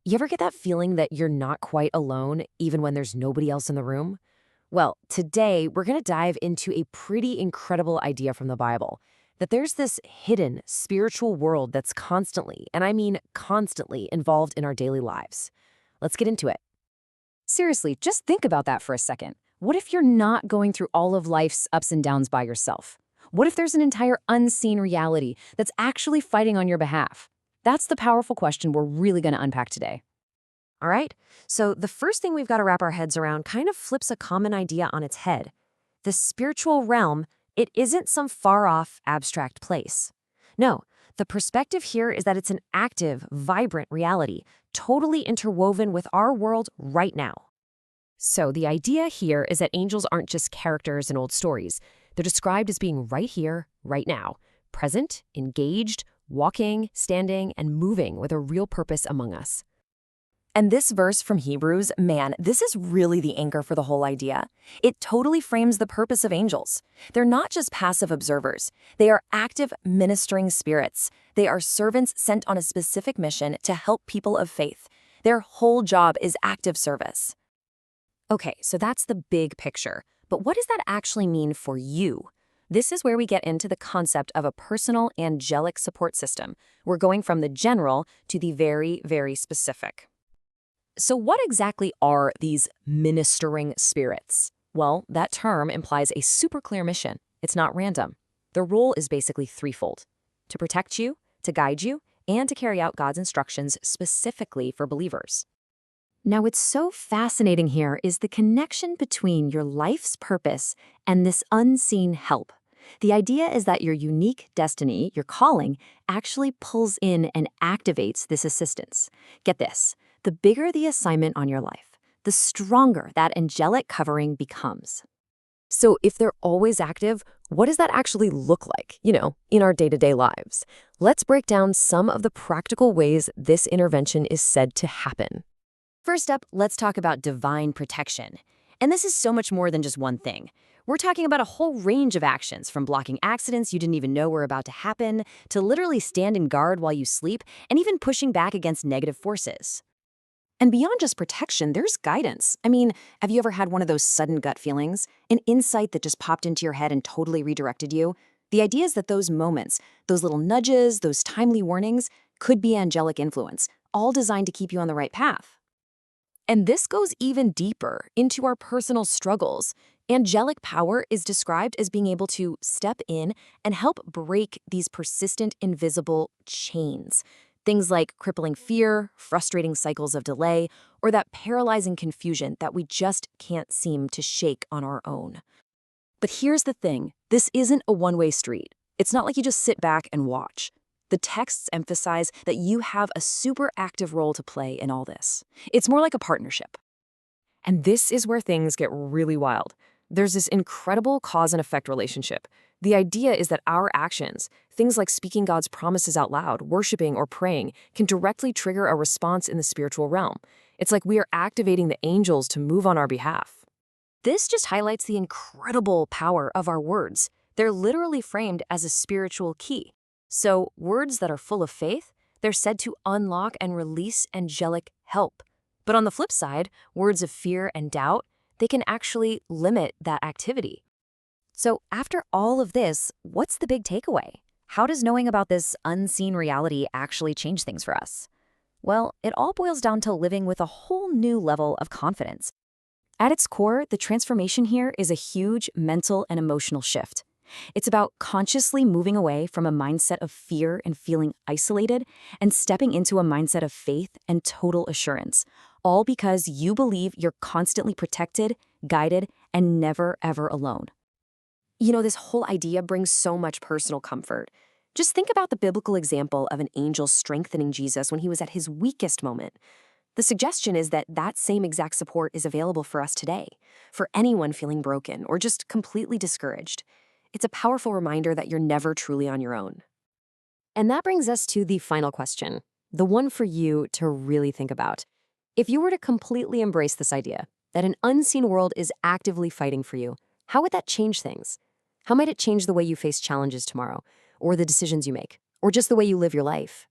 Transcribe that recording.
You ever get that feeling that you're not quite alone, even when there's nobody else in the room? Well, today we're going to dive into a pretty incredible idea from the Bible that there's this hidden spiritual world that's constantly, and I mean constantly, involved in our daily lives. Let's get into it. Seriously, just think about that for a second. What if you're not going through all of life's ups and downs by yourself? What if there's an entire unseen reality that's actually fighting on your behalf? That's the powerful question we're really going to unpack today. All right? So, the first thing we've got to wrap our heads around kind of flips a common idea on its head. The spiritual realm, it isn't some far off, abstract place. No, the perspective here is that it's an active, vibrant reality, totally interwoven with our world right now. So, the idea here is that angels aren't just characters in old stories. They're described as being right here, right now, present, engaged, walking, standing, and moving with a real purpose among us. And this verse from Hebrews, man, this is really the anchor for the whole idea. It totally frames the purpose of angels. They're not just passive observers. They are active ministering spirits. They are servants sent on a specific mission to help people of faith. Their whole job is active service. Okay, so that's the big picture. But what does that actually mean for you? This is where we get into the concept of a personal angelic support system. We're going from the general to the very, very specific. So what exactly are these ministering spirits? Well, that term implies a super clear mission. It's not random. Their role is basically threefold: to protect you, to guide you, and to carry out God's instructions specifically for believers. Now, what's so fascinating here is the connection between your life's purpose and this unseen help. The idea is that your unique destiny, your calling, actually pulls in and activates this assistance. Get this. The bigger the assignment on your life, the stronger that angelic covering becomes. So if they're always active, what does that actually look like, in our day-to-day lives? Let's break down some of the practical ways this intervention is said to happen. First up, let's talk about divine protection. And this is so much more than just one thing. We're talking about a whole range of actions, from blocking accidents you didn't even know were about to happen, to literally standing guard while you sleep, and even pushing back against negative forces. And beyond just protection, there's guidance. I mean, have you ever had one of those sudden gut feelings? An insight that just popped into your head and totally redirected you? The idea is that those moments, those little nudges, those timely warnings, could be angelic influence, all designed to keep you on the right path. And this goes even deeper into our personal struggles. Angelic power is described as being able to step in and help break these persistent, invisible chains. Things like crippling fear, frustrating cycles of delay, or that paralyzing confusion that we just can't seem to shake on our own. But here's the thing, this isn't a one-way street. It's not like you just sit back and watch. The texts emphasize that you have a super active role to play in all this. It's more like a partnership. And this is where things get really wild. There's this incredible cause and effect relationship. The idea is that our actions, things like speaking God's promises out loud, worshiping, or praying, can directly trigger a response in the spiritual realm. It's like we are activating the angels to move on our behalf. This just highlights the incredible power of our words. They're literally framed as a spiritual key. So words that are full of faith, they're said to unlock and release angelic help. But on the flip side, words of fear and doubt, they can actually limit that activity. So after all of this, what's the big takeaway? How does knowing about this unseen reality actually change things for us? Well, it all boils down to living with a whole new level of confidence. At its core, the transformation here is a huge mental and emotional shift. It's about consciously moving away from a mindset of fear and feeling isolated and stepping into a mindset of faith and total assurance, all because you believe you're constantly protected, guided, and never, ever alone. This whole idea brings so much personal comfort. Just think about the biblical example of an angel strengthening Jesus when he was at his weakest moment. The suggestion is that that same exact support is available for us today, for anyone feeling broken or just completely discouraged. It's a powerful reminder that you're never truly on your own. And that brings us to the final question, the one for you to really think about. If you were to completely embrace this idea that an unseen world is actively fighting for you, how would that change things? How might it change the way you face challenges tomorrow, or the decisions you make, or just the way you live your life?